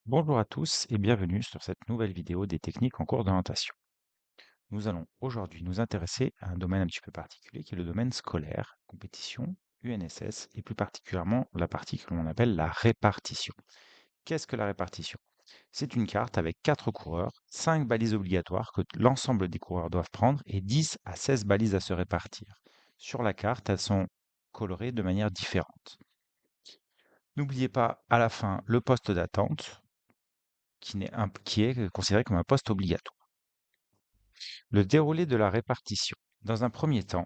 Bonjour à tous et bienvenue sur cette nouvelle vidéo des techniques en cours d'orientation. Nous allons aujourd'hui nous intéresser à un domaine un petit peu particulier qui est le domaine scolaire, compétition, UNSS et plus particulièrement la partie que l'on appelle la répartition. Qu'est-ce que la répartition? C'est une carte avec 4 coureurs, 5 balises obligatoires que l'ensemble des coureurs doivent prendre et 10 à 16 balises à se répartir. Sur la carte, elles sont colorées de manière différente. N'oubliez pas à la fin le poste d'attente qui est considéré comme un poste obligatoire. Le déroulé de la répartition. Dans un premier temps,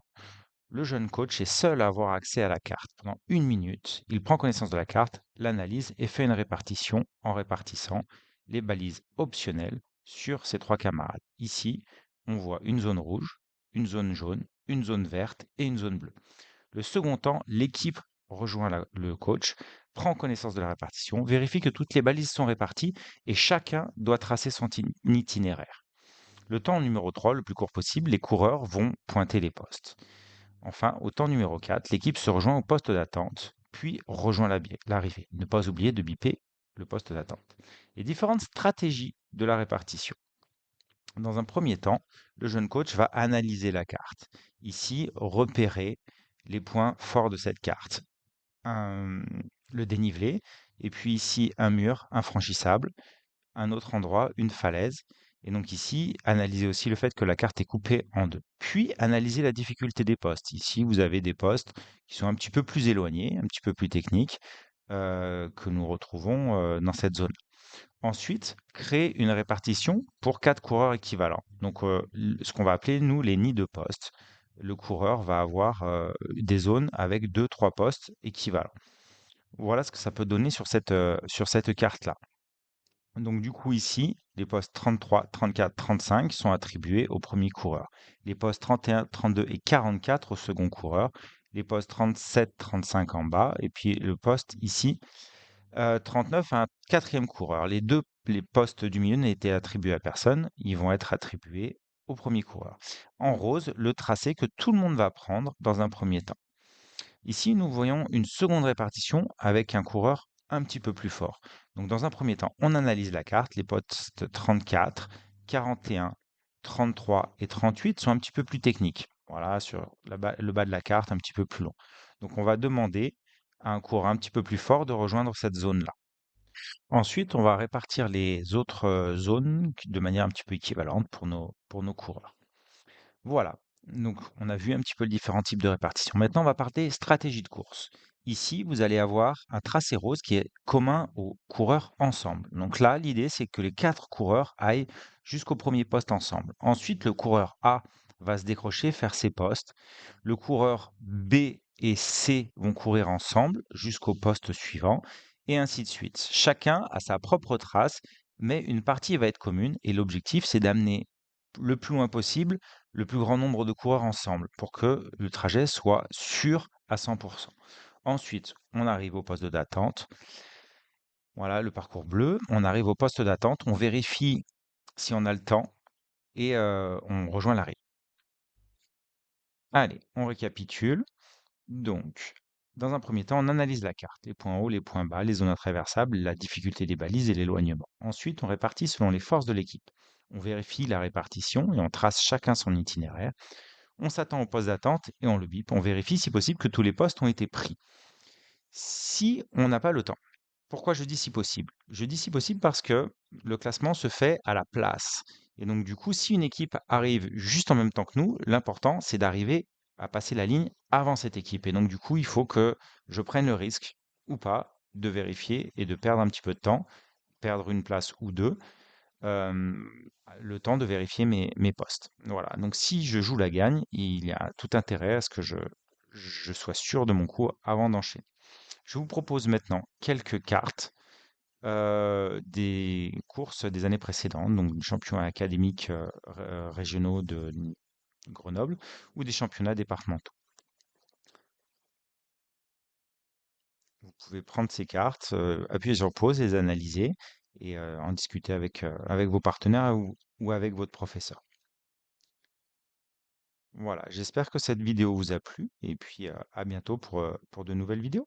le jeune coach est seul à avoir accès à la carte. Pendant 1 minute, il prend connaissance de la carte, l'analyse et fait une répartition en répartissant les balises optionnelles sur ses 3 camarades. Ici, on voit une zone rouge, une zone jaune, une zone verte et une zone bleue. Le second temps, l'équipe rejoint le coach, prend connaissance de la répartition, vérifie que toutes les balises sont réparties et chacun doit tracer son itinéraire. Le temps numéro 3, le plus court possible, les coureurs vont pointer les postes. Enfin, au temps numéro 4, l'équipe se rejoint au poste d'attente, puis rejoint l'arrivée. Ne pas oublier de biper le poste d'attente. Les différentes stratégies de la répartition. Dans un premier temps, le jeune coach va analyser la carte. Ici, repérer les points forts de cette carte. Un- le dénivelé, et puis ici un mur infranchissable, un autre endroit, une falaise. Et donc ici, analyser aussi le fait que la carte est coupée en deux. Puis, analyser la difficulté des postes. Ici, vous avez des postes qui sont un petit peu plus éloignés, un petit peu plus techniques, que nous retrouvons dans cette zone. Ensuite, créer une répartition pour 4 coureurs équivalents. Donc, ce qu'on va appeler, nous, les nids de postes. Le coureur va avoir des zones avec 2, 3 postes équivalents. Voilà ce que ça peut donner sur cette carte-là. Donc du coup ici, les postes 33, 34, 35 sont attribués au premier coureur. Les postes 31, 32 et 44 au second coureur. Les postes 37, 35 en bas. Et puis le poste ici, 39 à un quatrième coureur. Les postes du milieu n'étaient attribués à personne. Ils vont être attribués au premier coureur. En rose, le tracé que tout le monde va prendre dans un premier temps. Ici, nous voyons une seconde répartition avec un coureur un petit peu plus fort. Donc, dans un premier temps, on analyse la carte. Les postes 34, 41, 33 et 38 sont un petit peu plus techniques. Voilà, sur le bas de la carte, un petit peu plus long. Donc, on va demander à un coureur un petit peu plus fort de rejoindre cette zone-là. Ensuite, on va répartir les autres zones de manière un petit peu équivalente pour nos coureurs. Voilà, donc on a vu un petit peu les différents types de répartition. Maintenant, on va parler stratégie de course. Ici, vous allez avoir un tracé rose qui est commun aux coureurs ensemble. Donc là, l'idée, c'est que les 4 coureurs aillent jusqu'au premier poste ensemble. Ensuite, le coureur A va se décrocher, faire ses postes. Le coureur B et C vont courir ensemble jusqu'au poste suivant, et ainsi de suite. Chacun a sa propre trace, mais une partie va être commune, et l'objectif, c'est d'amener le plus loin possible le plus grand nombre de coureurs ensemble pour que le trajet soit sûr à 100%. Ensuite, on arrive au poste d'attente. Voilà le parcours bleu. On arrive au poste d'attente. On vérifie si on a le temps et on rejoint l'arrêt. Allez, on récapitule. Donc, dans un premier temps, on analyse la carte, les points hauts, les points bas, les zones intraversables, la difficulté des balises et l'éloignement. Ensuite, on répartit selon les forces de l'équipe. On vérifie la répartition et on trace chacun son itinéraire. On s'attend au poste d'attente et on le bip. On vérifie si possible que tous les postes ont été pris. Si on n'a pas le temps, pourquoi je dis si possible? Je dis si possible parce que le classement se fait à la place. Et donc du coup, si une équipe arrive juste en même temps que nous, l'important c'est d'arriver à passer la ligne avant cette équipe. Et donc du coup, il faut que je prenne le risque ou pas de vérifier et de perdre un petit peu de temps, perdre une place ou deux, hem, le temps de vérifier mes postes. Voilà, donc si je joue la gagne, il y a tout intérêt à ce que je sois sûr de mon coup avant d'enchaîner. Je vous propose maintenant quelques cartes, des courses des années précédentes, donc des championnats académiques, régionaux de Grenoble ou des championnats départementaux. Vous pouvez prendre ces cartes, appuyer sur pause, les analyser et en discuter avec vos partenaires ou avec votre professeur. Voilà, j'espère que cette vidéo vous a plu et puis, à bientôt pour de nouvelles vidéos.